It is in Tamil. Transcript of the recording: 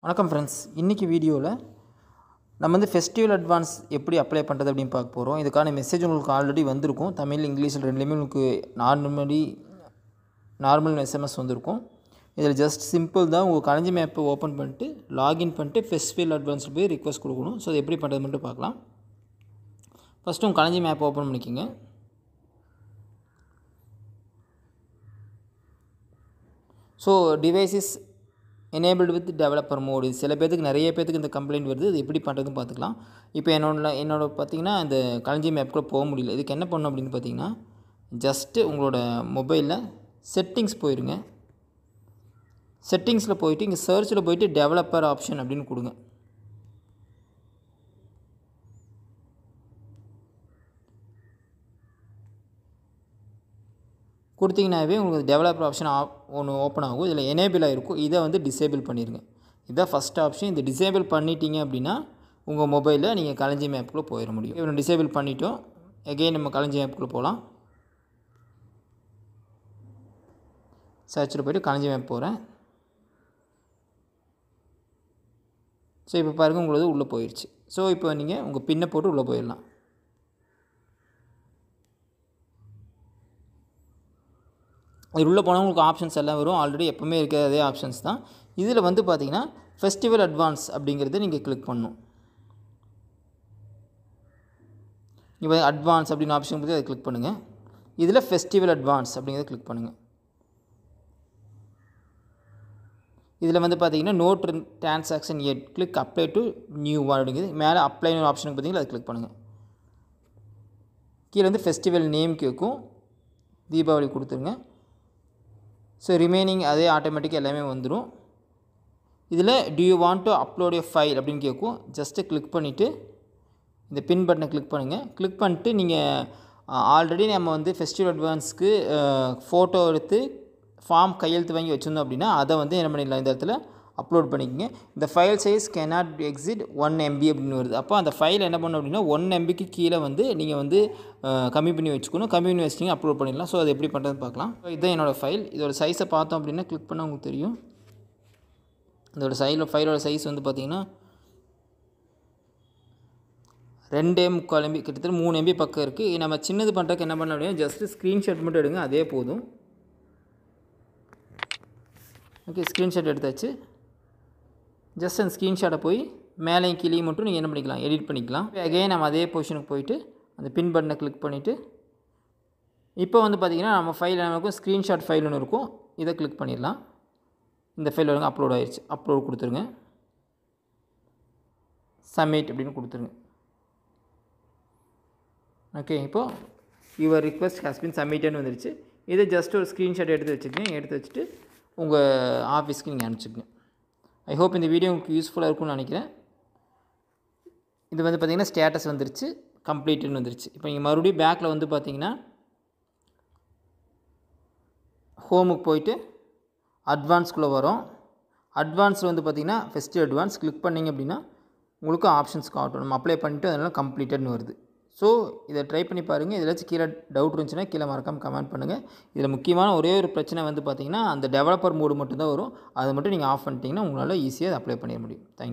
வணக்கம் ஃப்ரெண்ட்ஸ். இன்றைக்கி வீடியோவில் நம்ம வந்து ஃபெஸ்டிவல் அட்வான்ஸ் எப்படி அப்ளை பண்ணுறது அப்படின்னு பார்க்க போகிறோம். இதுக்கான மெசேஜ் உங்களுக்கு ஆல்ரெடி வந்திருக்கும். தமிழ் இங்கிலீஷில் ரெண்டுலேயுமே உங்களுக்கு நார்மல் எஸ்எம்எஸ் வந்திருக்கும். இதில் ஜஸ்ட் சிம்பிள் தான். உங்கள் கலஞ்சி மேப்பை ஓப்பன் பண்ணிட்டு லாகின் பண்ணிட்டு ஃபெஸ்டிவல் அட்வான்ஸில் போய் ரிக்வஸ்ட் கொடுக்கணும். ஸோ அது எப்படி பண்ணுறது மட்டும் பார்க்கலாம். ஃபஸ்ட்டு உங்கள் கலஞ்சி மேப்பை ஓப்பன் பண்ணிக்கோங்க. So device enabled with developer mode. சில பேருக்கு நிறைய பேருக்கு இந்த கம்ப்ளைண்ட் வருது. இது எப்படி பண்ணுறதுன்னு பார்த்துக்கலாம். இப்போ என்னோட பார்த்திங்கன்னா இந்த கலஞ்சி மேப்குள்ளே போக முடியல. இதுக்கு என்ன பண்ணணும் அப்படின்னு பார்த்தீங்கன்னா, ஜஸ்ட்டு உங்களோட மொபைலில் செட்டிங்ஸ் போயிடுங்க. செட்டிங்ஸில் போயிட்டு இங்கே சர்ச்சில் போயிட்டு டெவலப்பர் ஆப்ஷன் அப்படின்னு கொடுங்க. கொடுத்தீங்கன்னாவே உங்களுக்கு டெவலப்பர் ஆப்ஷன் ஒன்று ஓப்பன் ஆகும். இதில் எனேபிள் ஆகிருக்கும். இதை வந்து டிசேபிள் பண்ணிடுங்க. இதுதான் ஃபஸ்ட் ஆப்ஷன். இந்த டிசேபிள் பண்ணிட்டீங்க அப்படின்னா உங்கள் மொபைலில் நீங்கள் கலஞ்சி மேப்புக்குள்ளே போயிட முடியும். இவனை டிசேபிள் பண்ணிட்டோம். எகெயின் நம்ம கலஞ்சி மேப்புக்குள்ளே போகலாம். சர்ச்சில் போய்ட்டு கலஞ்சி மேப் போகிறேன். ஸோ இப்போ பாருங்கள் உங்களுக்கு உள்ளே போயிடுச்சு. ஸோ இப்போ நீங்கள் உங்கள் பின்னை போட்டு உள்ளே போயிடலாம். இது உள்ளே போனால் உங்களுக்கு ஆப்ஷன்ஸ் எல்லாம் வரும். ஆல்ரெடி எப்போவுமே இருக்கிற அதே ஆப்ஷன்ஸ் தான். இதில் வந்து பார்த்திங்கன்னா ஃபெஸ்டிவல் அட்வான்ஸ் அப்படிங்கிறத நீங்கள் கிளிக் பண்ணணும். இப்போ அட்வான்ஸ் அப்படின்னு ஆப்ஷன் பற்றி அதை கிளிக் பண்ணுங்கள். இதில் ஃபெஸ்டிவல் அட்வான்ஸ் அப்படிங்கிறத கிளிக் பண்ணுங்கள். இதில் வந்து பார்த்திங்கன்னா no transaction yet, click apply to new one அப்படிங்கிறது மேலே அப்ளைன்னு ஆப்ஷனுக்கு பார்த்தீங்கன்னா அதை கிளிக் பண்ணுங்கள். கீழே வந்து ஃபெஸ்டிவல் நேம் கேட்கும். தீபாவளி கொடுத்துருங்க. ஸோ ரிமைனிங் அதே ஆட்டோமேட்டிக்காக எல்லாமே வந்துடும். இதில் do you want to upload a file அப்படின்னு கேட்கும். ஜஸ்ட்டு கிளிக் பண்ணிவிட்டு இந்த பின் பட்டனை கிளிக் பண்ணுங்கள். கிளிக் பண்ணிட்டு நீங்கள் ஆல்ரெடி நம்ம வந்து ஃபெஸ்டிவல் அட்வான்ஸ்க்கு ஃபோட்டோ எடுத்து ஃபார்ம் கையெழுத்து வாங்கி வச்சுருந்தோம் அப்படின்னா அதை வந்து என்ன பண்ணிடலாம், இந்த இடத்துல அப்லோட் பண்ணிக்கோங்க. இந்த file size cannot exceed 1 MB அப்படின்னு வருது. அப்போ அந்த ஃபைல் என்ன பண்ணணும் அப்படின்னா 1 MBக்கு கீழே வந்து நீங்கள் வந்து கம்மி பண்ணி வச்சுக்கணும். கம்மி பண்ணி வச்சிட்டிங்க அப்லோட் பண்ணிடலாம். ஸோ அது எப்படி பண்ணுறதுன்னு பார்க்கலாம். ஸோ இதுதான் என்னோடய ஃபைல். இதோட சைஸை பார்த்தோம் அப்படின்னா கிளிக் பண்ணால் உங்களுக்கு தெரியும். இதோட ஃபைலோட சைஸ் வந்து பார்த்திங்கன்னா 2.25 MB, கிட்டத்தட்ட 3 MB பக்கம் இருக்குது. நம்ம சின்னது பண்ணுறதுக்கு என்ன பண்ணலாம் அப்படின்னா ஜஸ்ட்டு ஸ்க்ரீன்ஷாட் மட்டும் எடுங்க, அதே போதும். ஓகே, ஸ்க்ரீன்ஷாட் எடுத்தாச்சு. ஜஸ்ட் அந்த ஸ்க்ரீன்ஷாட்டை போய் மேலேயும் கீழேயும் மட்டும் நீங்கள் என்ன பண்ணிக்கலாம், எடிட் பண்ணிக்கலாம். அகைன் நம்ம அதே பொசிஷனுக்கு போயிட்டு அந்த பின் பட்டனை கிளிக் பண்ணிவிட்டு இப்போ வந்து பார்த்திங்கன்னா நம்ம ஃபைல் நமக்கும் ஸ்க்ரீன்ஷாட் ஃபைல் ஒன்று இருக்கும். இதை கிளிக் பண்ணிடலாம். இந்த ஃபைல் வந்து அப்லோட் ஆகிடுச்சு. அப்லோட் கொடுத்துருங்க. சப்மிட் அப்படின்னு கொடுத்துருங்க. ஓகே, இப்போது யுவர் ரிக்வெஸ்ட் ஹாஸ் பின் சப்மிட்டட்னு வந்துருச்சு. இதை ஜஸ்ட் ஒரு ஸ்க்ரீன்ஷாட் எடுத்து வச்சுக்கோங்க. எடுத்து வச்சுட்டு உங்கள் ஆஃபீஸ்க்கு நீங்கள் அனுப்பிச்சிக்கங்க. ஐ ஹோப் இந்த வீடியோ உங்களுக்கு யூஸ்ஃபுல்லாக இருக்கும்னு நினைக்கிறேன். இது வந்து பார்த்திங்கன்னா ஸ்டேட்டஸ் வந்துருச்சு, கம்ப்ளீட்டுன்னு வந்துருச்சு. இப்போ நீங்கள் மறுபடியும் பேக்கில் வந்து பார்த்திங்கன்னா ஹோமுக்கு போயிட்டு அட்வான்ஸ்குள்ளே வரும். அட்வான்ஸில் வந்து பார்த்திங்கன்னா ஃபெஸ்டிவல் அட்வான்ஸ் கிளிக் பண்ணிங்க அப்படின்னா உங்களுக்கு ஆப்ஷன்ஸ் காட்டும். நம்ம அப்ளை பண்ணிவிட்டு அதனால் கம்ப்ளீட்டட்னு வருது. ஸோ இதை ட்ரை பண்ணி பாருங்கள். இதில் கீழே டவுட் இருந்துச்சுன்னா கீழே மறக்காமல் கமெண்ட் பண்ணுங்கள். இதில் முக்கியமான ஒரே ஒரு பிரச்சனை வந்து பார்த்திங்கன்னா அந்த டெவலப்பர் மோடு மட்டும்தான் வரும். அதை மட்டும் நீங்கள் ஆஃப் பண்ணிட்டீங்கன்னா உங்களால் ஈஸியாக அப்ளை பண்ணிட முடியும். தேங்க்யூ.